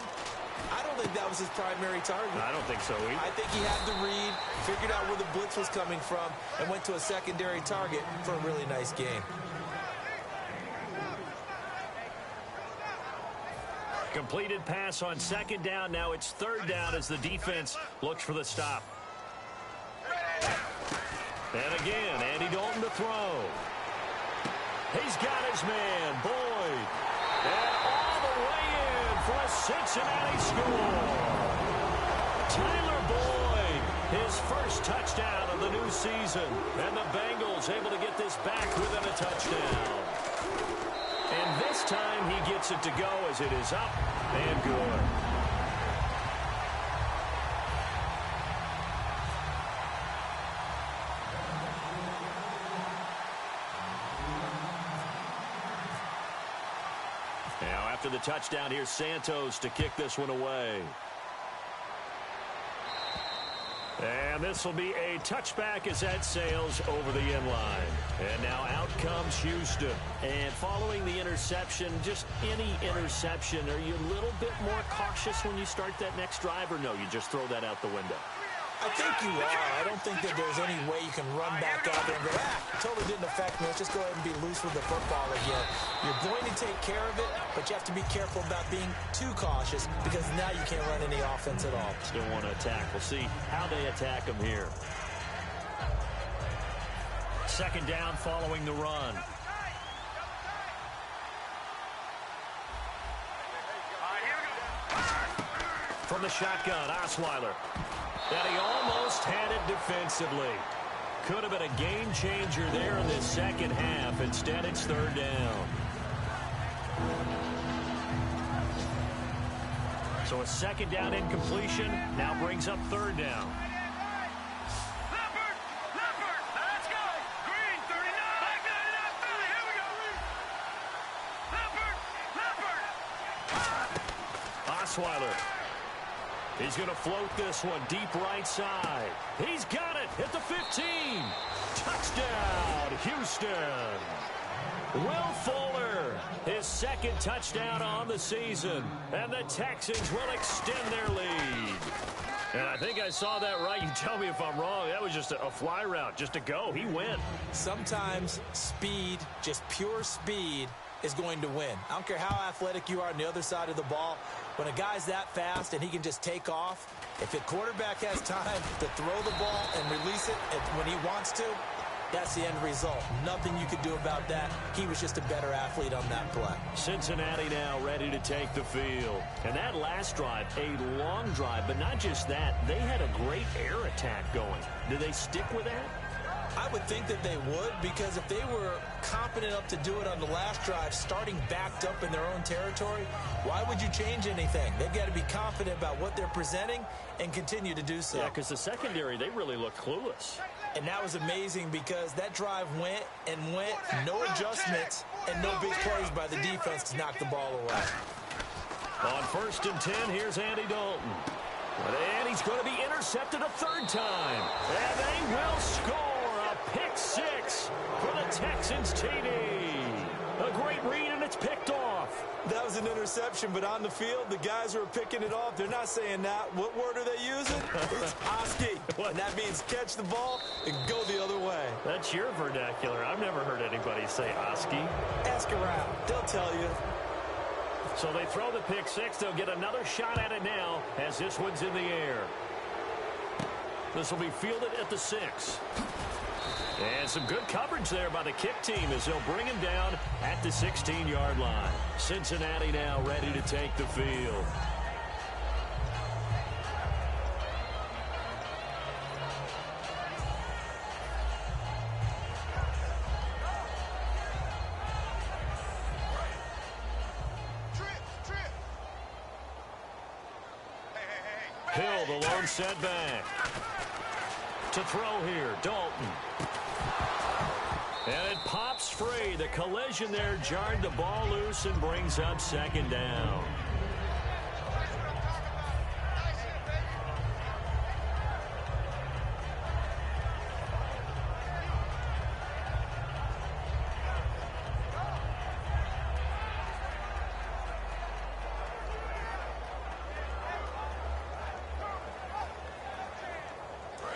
I don't think that was his primary target. I don't think so either. I think he had the read, figured out where the blitz was coming from, and went to a secondary target for a really nice game. Completed pass on 2nd down. Now it's 3rd down as the defense looks for the stop. And again, Andy Dalton to throw. He's got his man, Boyd. And all the way in for a Cincinnati score. Tyler Boyd, his 1st touchdown of the new season. And the Bengals able to get this back within a touchdown. And this time he gets it to go as it is up and good. Now after the touchdown, here's Santos to kick this one away. And this will be a touchback as that sails over the end line. And now out comes Houston. And following the interception, just any interception, are you a little bit more cautious when you start that next drive, or no, you just throw that out the window? I think you are. I don't think that there's any way you can run back out there and go, totally didn't affect me. Let's just go ahead and be loose with the football again. You're going to take care of it, but you have to be careful about being too cautious, because now you can't run any offense at all. Still want to attack. We'll see how they attack them here. 2nd down following the run. From the shotgun, Osweiler. And he almost had it defensively. Could have been a game changer there in this 2nd half. Instead, it's 3rd down. So a 2nd down incompletion now brings up 3rd down. Let's go! Green, 39! Back 39, here we go! Leopard! Osweiler. He's going to float this one deep right side. He's got it at the 15. Touchdown, Houston. Will Fuller, his 2nd touchdown on the season. And the Texans will extend their lead. And I think I saw that right. You tell me if I'm wrong. That was just a fly route, just to go. He went. Sometimes speed, just pure speed, is going to win. I don't care how athletic you are on the other side of the ball. When a guy's that fast and he can just take off, if the quarterback has time to throw the ball and release it when he wants to, that's the end result. Nothing you could do about that. He was just a better athlete on that play. Cincinnati now ready to take the field. And that last drive, a long drive, but not just that. They had a great air attack going. Do they stick with that? I would think that they would, because if they were competent enough to do it on the last drive, starting backed up in their own territory, why would you change anything? They've got to be confident about what they're presenting and continue to do so. Yeah, because the secondary, they really look clueless. And that was amazing, because that drive went and went, no adjustments, and no big plays by the defense to knock the ball away. On 1st and 10, here's Andy Dalton. And he's going to be intercepted a third time. And they will score a pick six for the Texans TD. A great read, and it's picked off. That was an interception, but on the field, the guys who are picking it off, they're not saying that. What word are they using? It's Oski. And that means catch the ball and go the other way. That's your vernacular. I've never heard anybody say Oski. Ask around. They'll tell you. So they throw the pick six. They'll get another shot at it now as this one's in the air. This will be fielded at the 6. And some good coverage there by the kick team as they'll bring him down at the 16-yard line. Cincinnati now ready to take the field. Hill, the lone setback. To throw here, Dalton. And it pops free. The collision there jarred the ball loose and brings up 2nd down.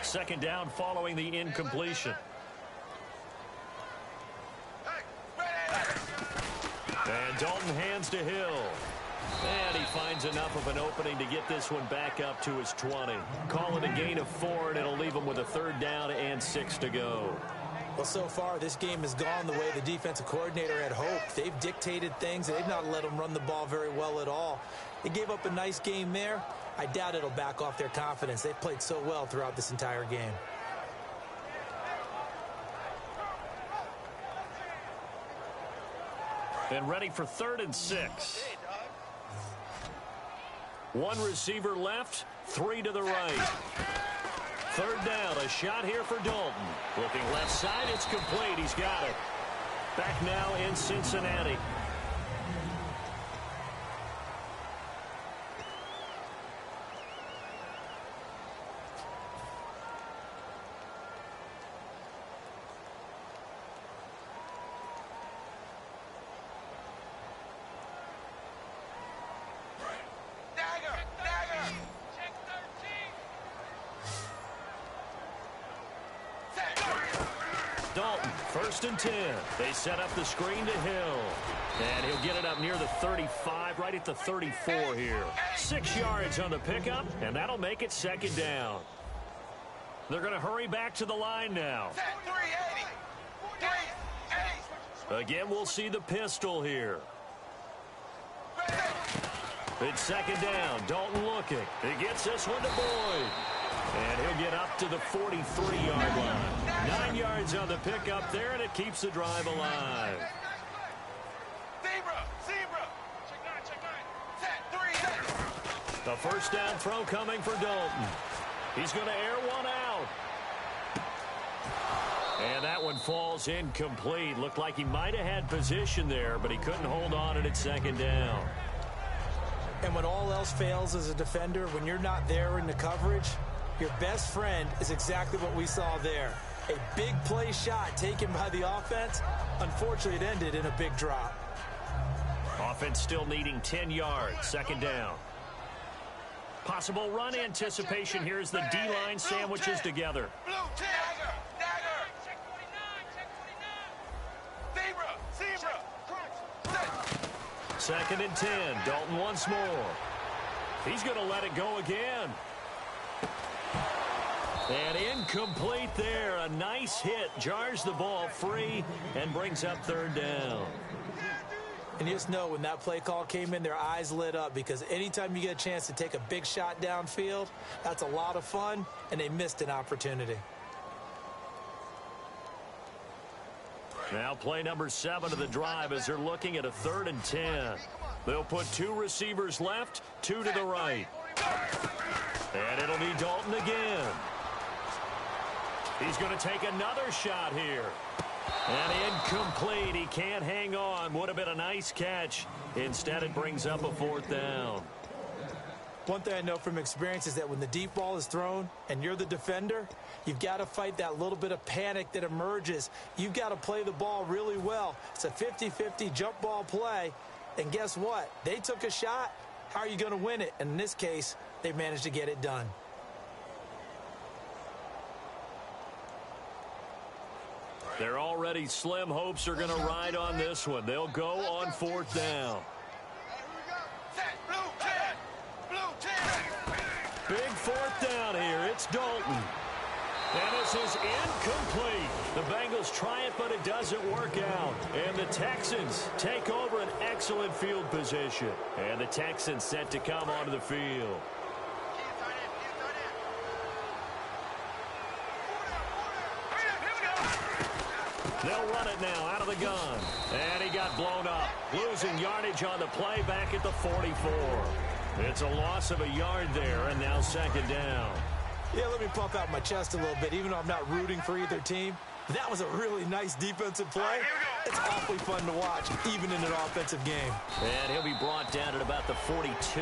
Second down following the incompletion. And Dalton hands to Hill. And he finds enough of an opening to get this one back up to his 20. Call it a gain of 4, and it'll leave him with a 3rd down and 6 to go. Well, so far, this game has gone the way the defensive coordinator had hoped. They've dictated things. They've not let them run the ball very well at all. They gave up a nice game there. I doubt it'll back off their confidence. They've played so well throughout this entire game. And ready for 3rd and 6. 1 receiver left, 3 to the right. 3rd down, a shot here for Dalton. Looking left side, it's complete. He's got it. Back now in Cincinnati. Dalton, 1st and 10. They set up the screen to Hill. And he'll get it up near the 35, right at the 34 here. 6 yards on the pickup, and that'll make it 2nd down. They're going to hurry back to the line now. Again, we'll see the pistol here. It's 2nd down. Dalton looking. He gets this one to Boyd. And he'll get up to the 43-yard line. 9 yards on the pickup there, and it keeps the drive alive. The 1st down throw coming for Dalton. He's going to air one out. And that one falls incomplete. Looked like he might have had position there, but he couldn't hold on at 2nd down. And when all else fails as a defender, when you're not there in the coverage, your best friend is exactly what we saw there. A big play shot taken by the offense. Unfortunately, it ended in a big drop. Offense still needing 10 yards. 2nd down. Possible run anticipation here as the D-line sandwiches together. 2nd and 10. Dalton once more. He's going to let it go again. And incomplete there. A nice hit. Jars the ball free and brings up 3rd down. And you just know when that play call came in, their eyes lit up, because anytime you get a chance to take a big shot downfield, that's a lot of fun, and they missed an opportunity. Now play number 7 of the drive as they're looking at a 3rd and 10. They'll put 2 receivers left, 2 to the right. And it'll be Dalton again. He's going to take another shot here. And incomplete. He can't hang on. Would have been a nice catch. Instead, it brings up a 4th down. One thing I know from experience is that when the deep ball is thrown and you're the defender, you've got to fight that little bit of panic that emerges. You've got to play the ball really well. It's a 50-50 jump ball play. And guess what? They took a shot. How are you going to win it? And in this case, they managed to get it done. Their already slim hopes are going to ride on this one. They'll go on 4th down. Big 4th down here. It's Dalton. And this is incomplete. The Bengals try it, but it doesn't work out. And the Texans take over an excellent field position. And the Texans set to come onto the field. They'll run it now out of the gun. And he got blown up. Losing yardage on the play back at the 44. It's a loss of a yard there, and now 2nd down. Yeah, let me pump out my chest a little bit, even though I'm not rooting for either team. That was a really nice defensive play. It's awfully fun to watch, even in an offensive game. And he'll be brought down at about the 42.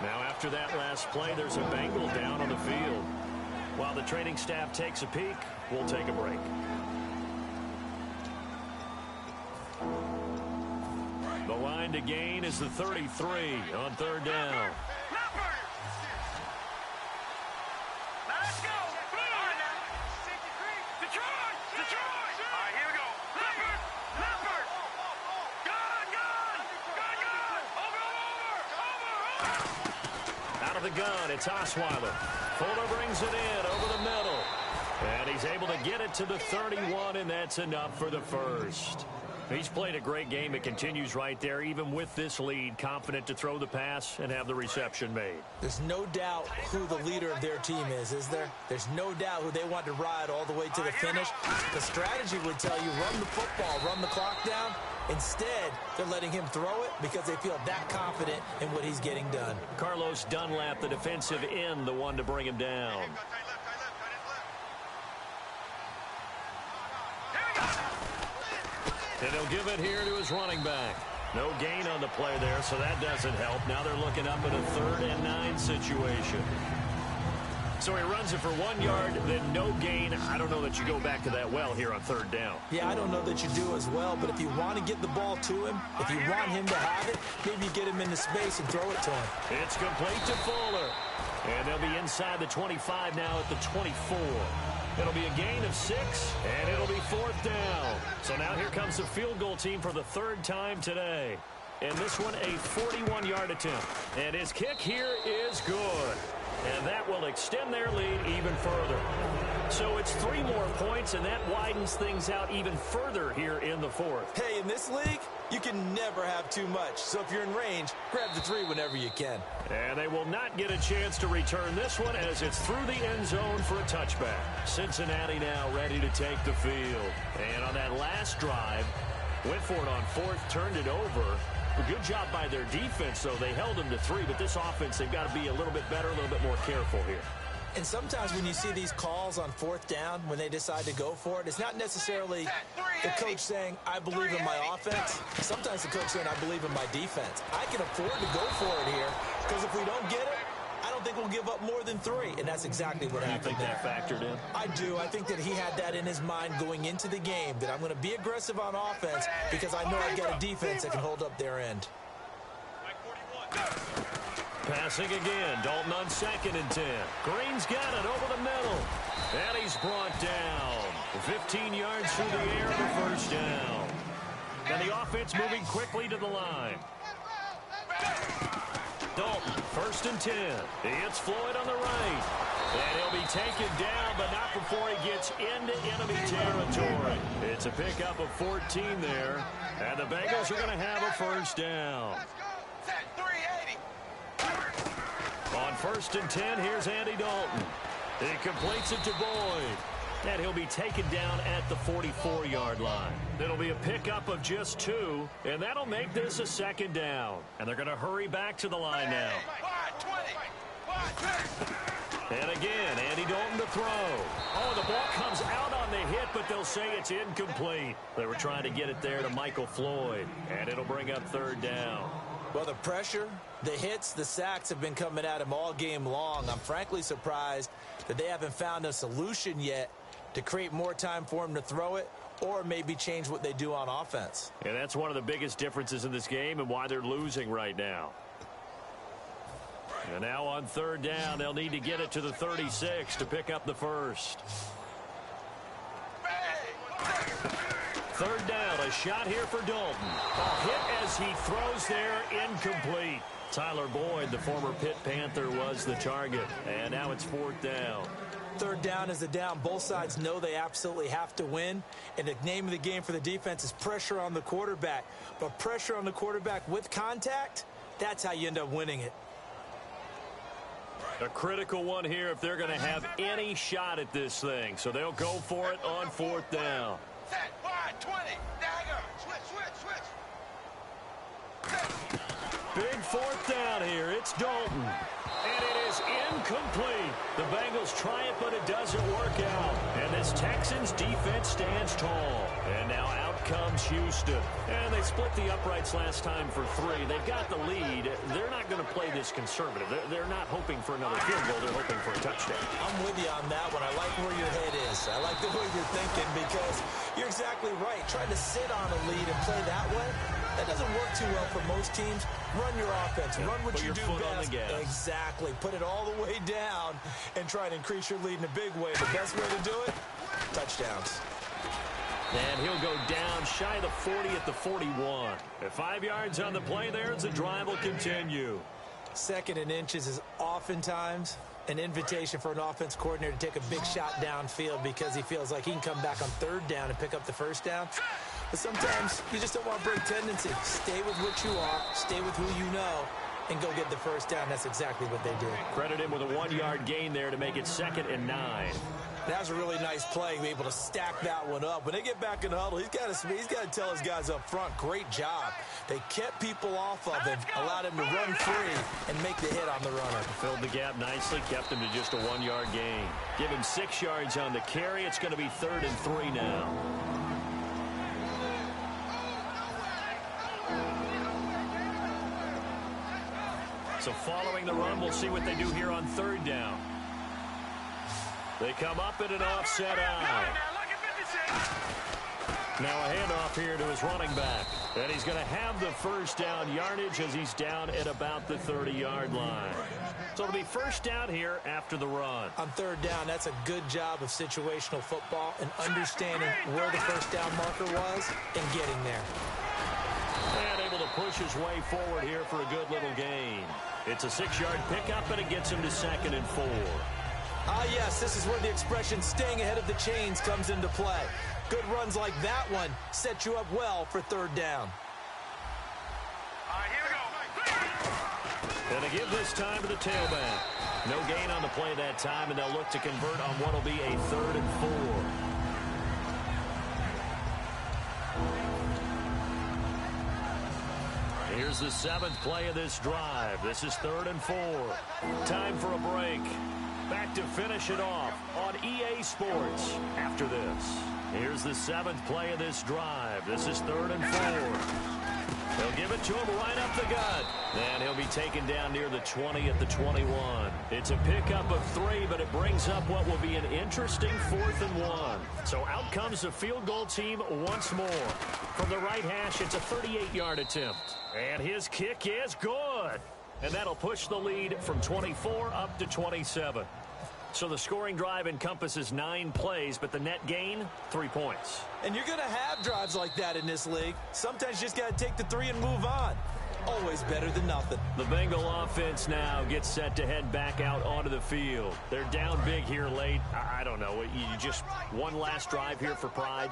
Now, after that last play, there's a Bengal down on the field. While the training staff takes a peek, we'll take a break. The line to gain is the 33 on 3rd down. Out of the gun, it's Osweiler. Fuller brings it in over the middle. And he's able to get it to the 31, and that's enough for the first. He's played a great game. It continues right there, even with this lead, confident to throw the pass and have the reception made. There's no doubt who the leader of their team is there? There's no doubt who they want to ride all the way to the finish. The strategy would tell you run the football, run the clock down. Instead, they're letting him throw it because they feel that confident in what he's getting done. Carlos Dunlap, the defensive end, the one to bring him down. And he'll give it here to his running back. No gain on the play there, so that doesn't help. Now they're looking up at a 3rd and 9 situation. So he runs it for 1 yard, then no gain. I don't know that you go back to that well here on 3rd down. Yeah, I don't know that you do as well, but if you want to get the ball to him, if you want him to have it, maybe you get him into space and throw it to him. It's complete to Fuller. And they'll be inside the 25 now at the 24. It'll be a gain of 6, and it'll be 4th down. So now here comes the field goal team for the 3rd time today. And this one, a 41-yard attempt. And his kick here is good. And that will extend their lead even further. So it's 3 more points, and that widens things out even further here in the 4th. Hey, in this league, you can never have too much. So if you're in range, grab the 3 whenever you can. And they will not get a chance to return this one as it's through the end zone for a touchback. Cincinnati now ready to take the field. And on that last drive, went for it on 4th, turned it over. A good job by their defense, though. They held them to 3, but this offense, they've got to be a little bit better, a little bit more careful here. And sometimes when you see these calls on 4th down, when they decide to go for it, it's not necessarily the coach saying, I believe in my offense. Sometimes the coach saying, I believe in my defense. I can afford to go for it here, because if we don't get it, I don't think we'll give up more than 3. And that's exactly what happened there. You think that factored in? I do. I think that he had that in his mind going into the game, that I'm going to be aggressive on offense because I know I've got a defense that can hold up their end. Passing again. Dalton on 2nd and 10. Green's got it over the middle. And he's brought down. 15 yards through the air, the 1st down. And the offense moving quickly to the line. Dalton, 1st and 10. He hits Floyd on the right. And he'll be taken down, but not before he gets into enemy territory. It's a pickup of 14 there. And the Bengals are going to have a 1st down. On 1st and 10, here's Andy Dalton. He completes it to Boyd. And he'll be taken down at the 44-yard line. It'll be a pickup of just 2, and that'll make this a 2nd down. And they're going to hurry back to the line now. And again, Andy Dalton to throw. Oh, the ball comes out on the hit, but they'll say it's incomplete. They were trying to get it there to Michael Floyd, and it'll bring up third down. Well, the pressure, the hits, the sacks have been coming at him all game long. I'm frankly surprised that they haven't found a solution yet to create more time for him to throw it or maybe change what they do on offense. And that's one of the biggest differences in this game and why they're losing right now. And now on third down, they'll need to get it to the 36 to pick up the first. Third down, a shot here for Dalton. A hit as he throws there, incomplete. Tyler Boyd, the former Pitt Panther, was the target. And now it's fourth down. Third down is a down. Both sides know they absolutely have to win. And the name of the game for the defense is pressure on the quarterback. But pressure on the quarterback with contact, that's how you end up winning it. A critical one here if they're going to have any shot at this thing. So they'll go for it on fourth down. Set, wide, 20, dagger. Switch. Big fourth down here. It's Dalton. And it is incomplete. The Bengals try it, but it doesn't work out. And this Texans defense stands tall. And now out comes Houston. And they split the uprights last time for 3. They've got the lead. They're not going to play this conservative. They're not hoping for another field goal. They're hoping for a touchdown. I'm with you on that one. I like where your head is. I like the way you're thinking because you're exactly right. Trying to sit on a lead and play that way, that doesn't work too well for most teams. Run your offense. Run what you do best. Exactly. Put it all the way down and try to increase your lead in a big way. The best way to do it, touchdowns. And he'll go down shy of the 40 at the 41. At 5 yards on the play there, the drive will continue. Second and inches is oftentimes an invitation for an offense coordinator to take a big shot downfield because he feels like he can come back on third down and pick up the first down. But sometimes you just don't want to break tendency. Stay with what you are, stay with who you know, and go get the first down. That's exactly what they did. Credit him with a 1-yard gain there to make it 2nd and 9. That was a really nice play, be able to stack that one up. When they get back in the huddle, he's got to tell his guys up front, great job. They kept people off of him, allowed him to run free and make the hit on the runner. Filled the gap nicely, kept him to just a 1-yard gain. Give him 6 yards on the carry. It's going to be 3rd and 3 now. So following the run, we'll see what they do here on third down. They come up at an offset eye. Now a handoff here to his running back. And he's going to have the first down yardage as he's down at about the 30-yard line. So it'll be first down here after the run. On third down, that's a good job of situational football and understanding where the first down marker was and getting there. And able to push his way forward here for a good little gain. It's a 6-yard pickup, and it gets him to 2nd and 4. Ah, yes, this is where the expression staying ahead of the chains comes into play. Good runs like that one set you up well for third down. All right, here we go. And they give this time to the tailback. No gain on the play that time, and they'll look to convert on what will be a 3rd and 4. Here's the 7th play of this drive. This is 3rd and 4. Time for a break. Back to finish it off on EA Sports after this. Here's the 7th play of this drive. This is 3rd and 4. They'll give it to him right up the gut. And he'll be taken down near the 20 at the 21. It's a pickup of 3, but it brings up what will be an interesting 4th and 1. So out comes the field goal team once more. From the right hash, it's a 38-yard attempt. And his kick is good. And that'll push the lead from 24 up to 27. So the scoring drive encompasses 9 plays, but the net gain, 3 points. And you're going to have drives like that in this league. Sometimes you just got to take the 3 and move on. Always better than nothing. The Bengal offense now gets set to head back out onto the field. They're down big here late. I don't know. You just one last drive here for pride?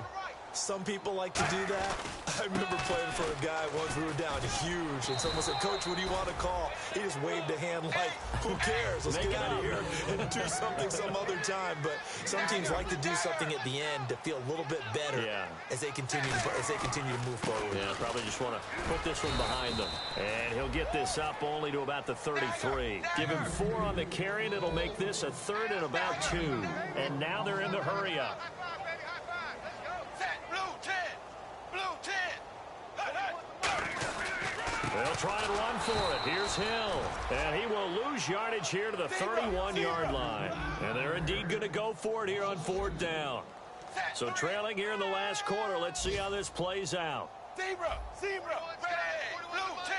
Some people like to do that. I remember playing for a guy once. We were down huge, and someone said, "Coach, what do you want to call?" He just waved a hand like, "Who cares? Let's get out of here and do something some other time." But some teams like to do something at the end to feel a little bit better as they continue to move forward. Yeah, probably just want to put this one behind them. And he'll get this up only to about the 33. Give him 4 on the carry, and it'll make this a 3rd and about 2. And now they're in the hurry-up. They'll try and run for it. Here's Hill. And he will lose yardage here to the 31-yard line. And they're indeed going to go for it here on 4th down. So trailing here in the last quarter. Let's see how this plays out. Zebra, ready, blue 10.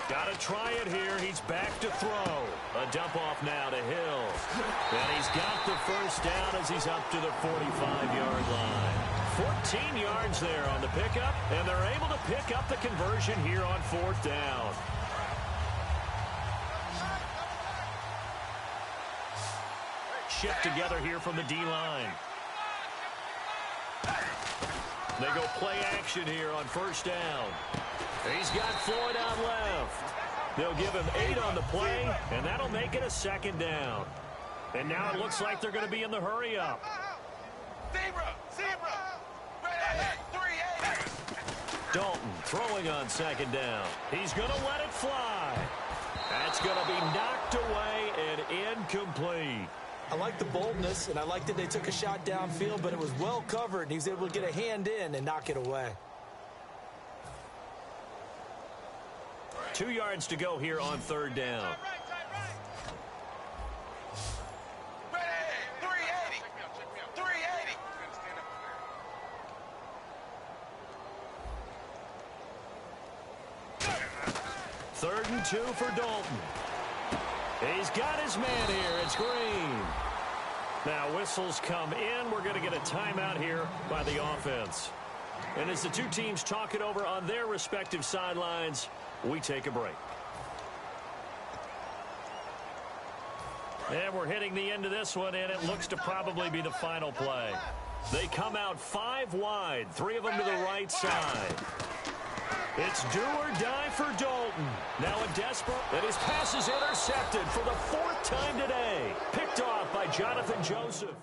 Got to try it here. He's back to throw. A dump off now to Hill. And he's got the first down as he's up to the 45-yard line. 14 yards there on the pickup, and they're able to pick up the conversion here on 4th down. Shift together here from the D-line. They go play action here on 1st down. He's got Floyd out left. They'll give him 8 on the play, and that'll make it a 2nd down. And now it looks like they're going to be in the hurry-up. Zebra, ready, 3-8. Dalton throwing on 2nd down. He's going to let it fly. That's going to be knocked away and incomplete. I like the boldness, and I like that they took a shot downfield, but it was well covered, and he was able to get a hand in and knock it away. 2 yards to go here on 3rd down. Ready, 380. 380. 3rd and 2 for Dalton. He's got his man here. It's Green. Now whistles come in. We're going to get a timeout here by the offense. And as the two teams talk it over on their respective sidelines, we take a break. And we're hitting the end of this one, and it looks to probably be the final play. They come out 5 wide, 3 of them to the right side. It's do or die for Dalton. Now a desperate, and his pass is intercepted for the 4th time today. Picked off by Jonathan Joseph.